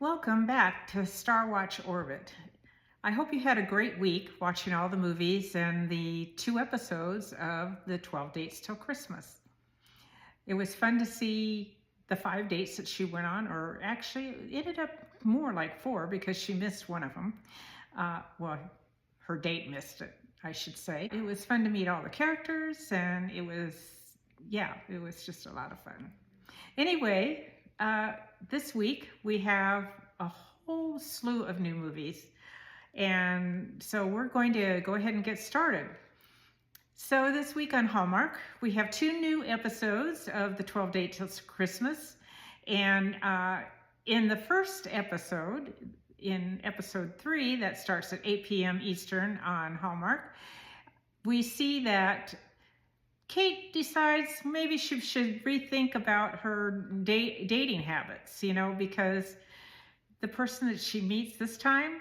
Welcome back to Star Watch Orbit. I hope you had a great week watching all the movies and the 2 episodes of the 12 Dates Till Christmas. It was fun to see the 5 dates that she went on, or actually it ended up more like 4 because she missed one of them. Well, her date missed it, I should say. It was fun to meet all the characters, and it was just a lot of fun. Anyway, this week we have a whole slew of new movies, and so we're going to go ahead and get started. So this week on Hallmark, we have 2 new episodes of the 12 Dates Till Christmas, and in the first episode, in episode 3, that starts at 8 p.m. Eastern on Hallmark, we see that Kate decides maybe she should rethink about her dating habits, because the person that she meets this time,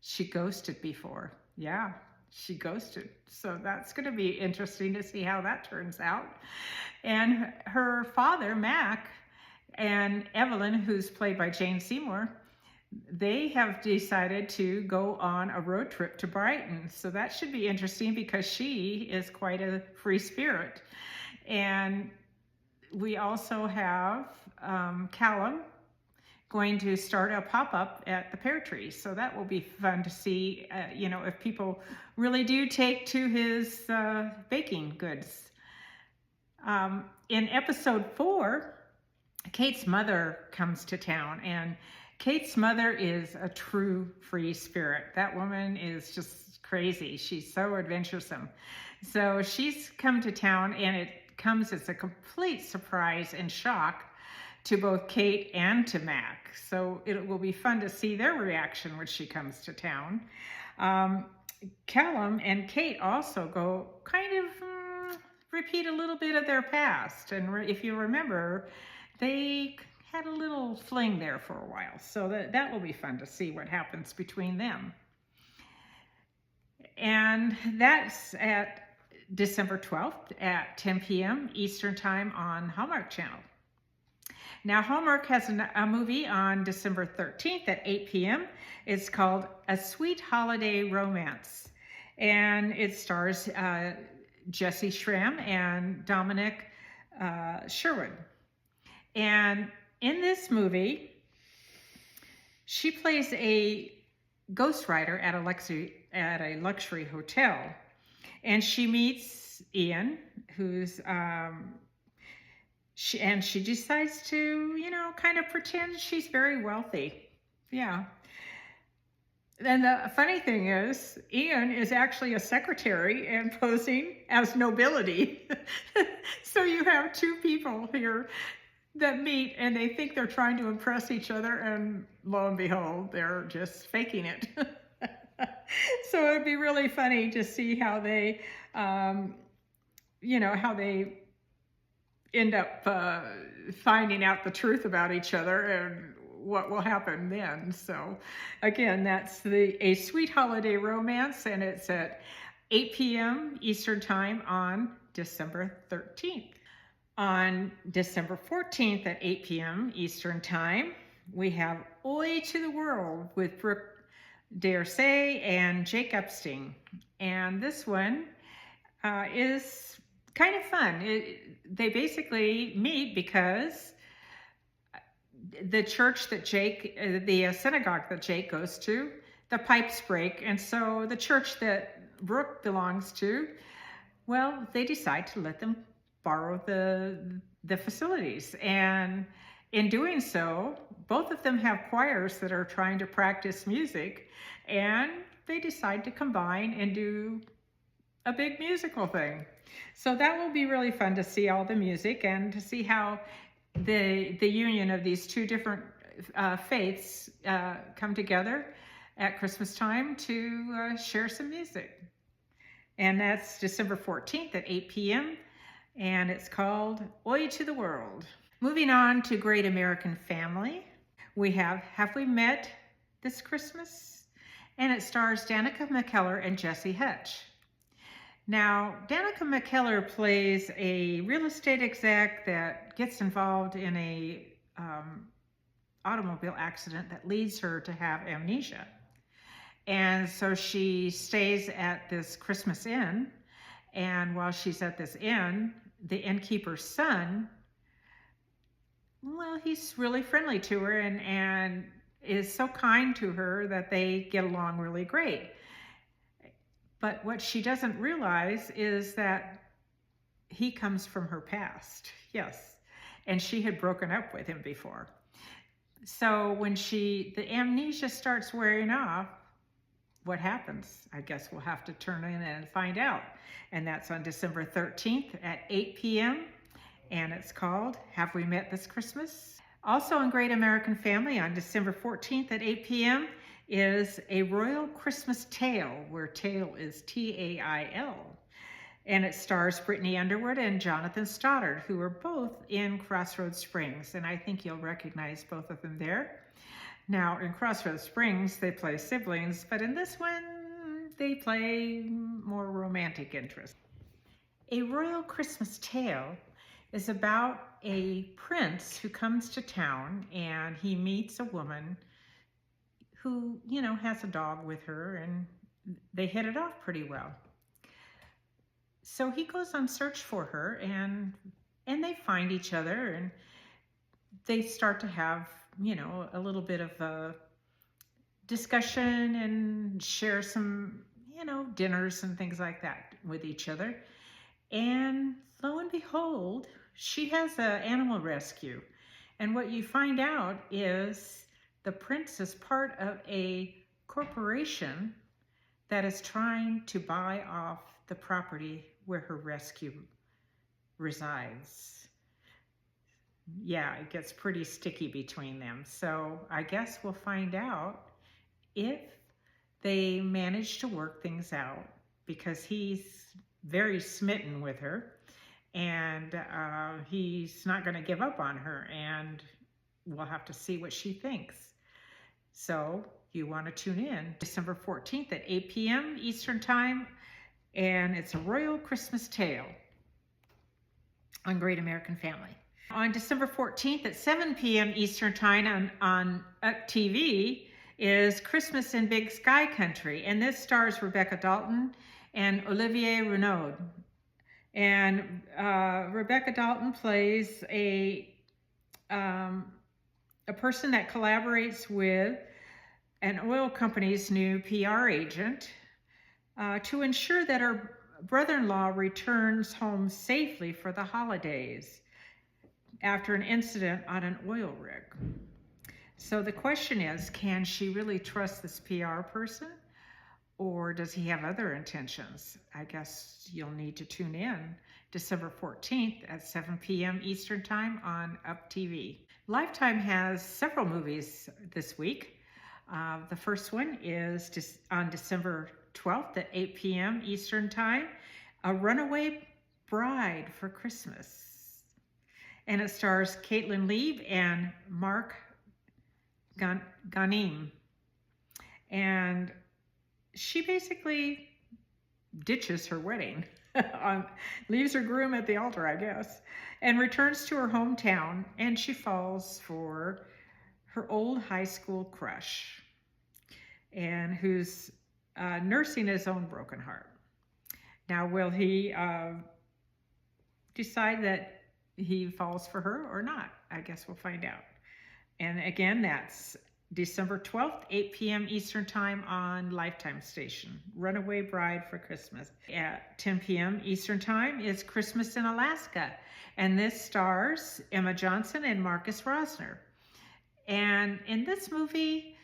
she ghosted before. Yeah, she ghosted. So that's going to be interesting to see how that turns out. And her father, Mac, and Evelyn, who's played by Jane Seymour, they have decided to go on a road trip to Brighton. So that should be interesting because she is quite a free spirit. And we also have Callum going to start a pop-up at the pear tree. So that will be fun to see, if people really do take to his baking goods. In episode 4, Kate's mother comes to town, and Kate's mother is a true free spirit. That woman is just crazy. She's so adventuresome. So she's come to town, and it comes as a complete surprise and shock to both Kate and to Mac. So it will be fun to see their reaction when she comes to town. Callum and Kate also go kind of repeat a little bit of their past. And if you remember, they had a little fling there for a while. So that will be fun to see what happens between them. And that's at December 12th at 10 p.m. Eastern Time on Hallmark Channel. Now, Hallmark has a movie on December 13th at 8 p.m. It's called A Sweet Holiday Romance. And it stars Jesse Schramm and Dominic Sherwood. And in this movie, she plays a ghostwriter at a luxury hotel. And she meets Ian, who's... She decides to, kind of pretend she's very wealthy. Yeah. And the funny thing is, Ian is actually a secretary and posing as nobility. So you have 2 people here that meet, and they think they're trying to impress each other, and lo and behold, they're just faking it. So it'd be really funny to see how they, how they end up finding out the truth about each other and what will happen then. So again, that's A Sweet Holiday Romance, and it's at 8 p.m. Eastern Time on December 13th. On December 14th at 8 p.m. Eastern Time, we have Oi to the World with Brooke D'Orsay and Jake Epstein. And this one is kind of fun. They basically meet because the church that the synagogue that Jake goes to, the pipes break. And so the church that Brooke belongs to, well, they decide to let them borrow the facilities. And in doing so, both of them have choirs that are trying to practice music, and they decide to combine and do a big musical thing. So that will be really fun to see all the music and to see how the union of these 2 different faiths come together at Christmas time to share some music. And that's December 14th at 8 p.m. and it's called Oi to the World. Moving on to Great American Family, we have We Met This Christmas? And it stars Danica McKellar and Jesse Hutch. Now, Danica McKellar plays a real estate exec that gets involved in a automobile accident that leads her to have amnesia. And so she stays at this Christmas inn. And while she's at this inn, the innkeeper's son, well, he's really friendly to her and is so kind to her that they get along really great. But what she doesn't realize is that he comes from her past. Yes. And she had broken up with him before. So when the amnesia starts wearing off, what happens? I guess we'll have to turn in and find out. And that's on December 13th at 8 p.m. And it's called Have We Met This Christmas? Also on Great American Family on December 14th at 8 p.m. is A Royal Christmas Tale, where tale is T-A-I-L. And it stars Brittany Underwood and Jonathan Stoddard, who are both in Crossroads Springs. And I think you'll recognize both of them there. Now, in Crossroads Springs, they play siblings, but in this one, they play more romantic interests. A Royal Christmas Tale is about a prince who comes to town and he meets a woman who, has a dog with her, and they hit it off pretty well. So he goes on search for her, and they find each other, and they start to have, a little bit of a discussion and share some, dinners and things like that with each other. And lo and behold, she has an animal rescue. And what you find out is the prince is part of a corporation that is trying to buy off the property where her rescue resides. Yeah, it gets pretty sticky between them. So I guess we'll find out if they manage to work things out, because he's very smitten with her, and he's not going to give up on her, and we'll have to see what she thinks. So you want to tune in December 14th at 8 p.m. Eastern Time, and it's A Royal Christmas Tale on Great American Family. On December 14th at 7 p.m. Eastern Time on UpTV is Christmas in Big Sky Country, and this stars Rebecca Dalton and Olivier Renaud. And Rebecca Dalton plays a person that collaborates with an oil company's new PR agent to ensure that her brother-in-law returns home safely for the holidays after an incident on an oil rig. So the question is, can she really trust this PR person, or does he have other intentions? I guess you'll need to tune in December 14th at 7 p.m. Eastern Time on UpTV. Lifetime has several movies this week. The first one is on December 12th at 8 p.m. Eastern Time, A Runaway Bride for Christmas. And it stars Caitlin Leib and Mark Ganim. And she basically ditches her wedding, leaves her groom at the altar, I guess, and returns to her hometown, and she falls for her old high school crush, and who's nursing his own broken heart. Now, will he decide that he falls for her or not? I guess we'll find out. And again, that's December 12th, 8 p.m. Eastern Time on Lifetime Station. Runaway Bride for Christmas. At 10 p.m. Eastern Time is Christmas in Alaska. And this stars Emma Johnson and Marcus Rosner. And in this movie,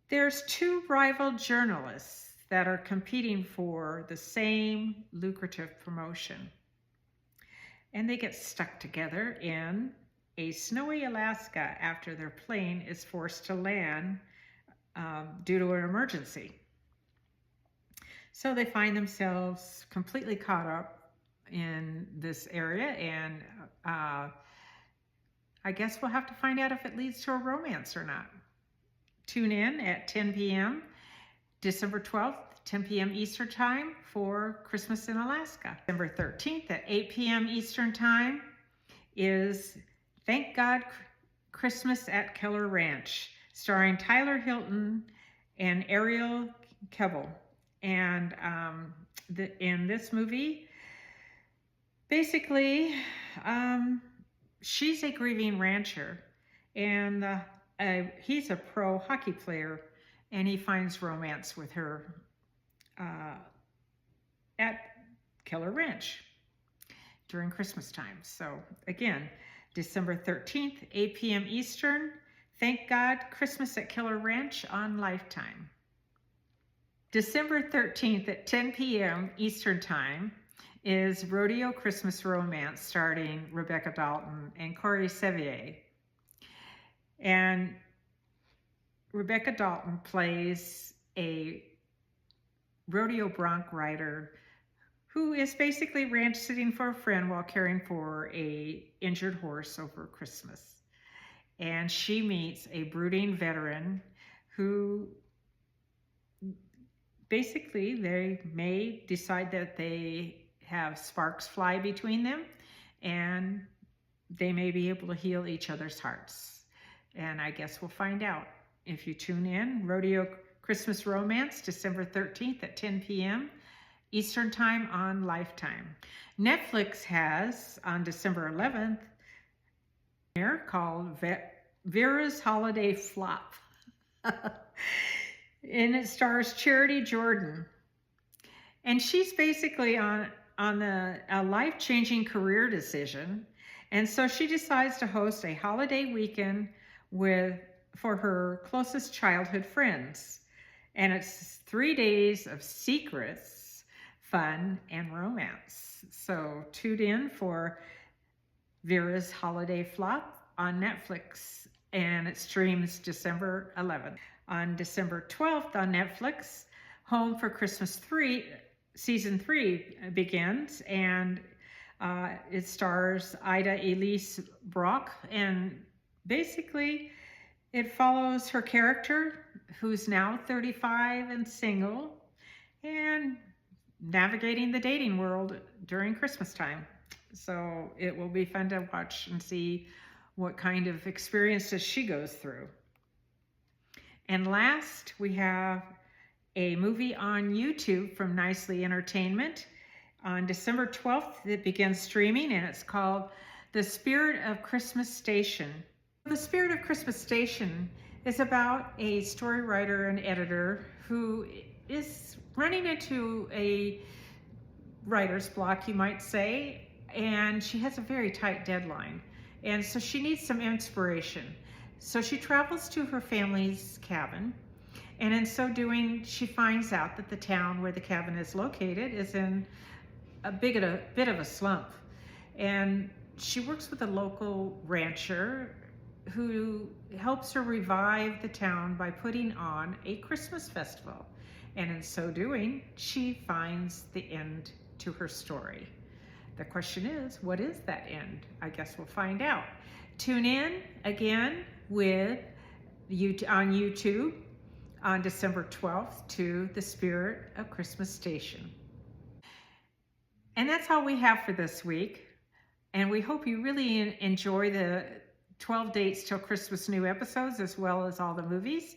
there's two rival journalists that are competing for the same lucrative promotion. And they get stuck together in a snowy Alaska after their plane is forced to land due to an emergency. So they find themselves completely caught up in this area, and I guess we'll have to find out if it leads to a romance or not. Tune in at 10 p.m. December 12th, 10 p.m. Eastern Time for Christmas in Alaska. December 13th at 8 p.m. Eastern Time is Thank God Christmas at Keller Ranch, starring Tyler Hilton and Ariel Kebbel. And in this movie, basically, she's a grieving rancher, and he's a pro hockey player, and he finds romance with her at Keller Ranch during Christmas time. So again, December 13th, 8 p.m. Eastern. Thank God, Christmas at Keller Ranch on Lifetime. December 13th at 10 p.m. Eastern Time is Rodeo Christmas Romance, starring Rebecca Dalton and Corey Sevier. And Rebecca Dalton plays a rodeo bronc rider who is basically ranch sitting for a friend while caring for a injured horse over Christmas. And she meets a brooding veteran who basically they may decide that they have sparks fly between them, and they may be able to heal each other's hearts. And I guess we'll find out if you tune in. Rodeo Christmas Romance, December 13th at 10 p.m. Eastern Time on Lifetime. Netflix has, on December 11th, called Vera's Holiday Flop. And it stars Charity Jordan. And she's basically on a life-changing career decision. And so she decides to host a holiday weekend for her closest childhood friends. And it's 3 days of secrets, fun, and romance. So tune in for Vera's Holiday Flop on Netflix, and it streams December 11th. On December 12th on Netflix, Home for Christmas 3, Season 3 begins, and it stars Ida Elise Brock, and basically it follows her character, who's now 35 and single, and navigating the dating world during Christmas time. So it will be fun to watch and see what kind of experiences she goes through. And last, we have a movie on YouTube from Nicely Entertainment. On December 12th, it begins streaming, and it's called The Spirit of Christmas Station. The Spirit of Christmas Station is about a story writer and editor who is running into a writer's block, you might say, and she has a very tight deadline. And so she needs some inspiration. So she travels to her family's cabin, and in so doing, she finds out that the town where the cabin is located is in a bit of a slump. And she works with a local rancher who helps her revive the town by putting on a Christmas festival. And in so doing, she finds the end to her story. The question is, what is that end? I guess we'll find out. Tune in again on YouTube on December 12th to The Spirit of Christmas Station. And that's all we have for this week. And we hope you really enjoy the 12 Dates Till Christmas new episodes, as well as all the movies.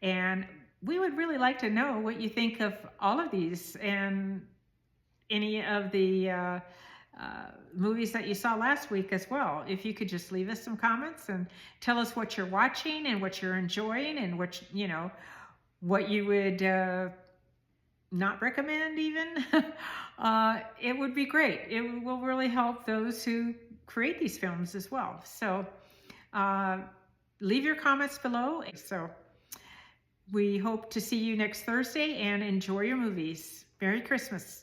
And we would really like to know what you think of all of these and any of the movies that you saw last week as well. If you could just leave us some comments and tell us what you're watching and what you're enjoying and what you would not recommend even. It would be great. It will really help those who create these films as well. So leave your comments below. So we hope to see you next Thursday, and enjoy your movies. Merry Christmas.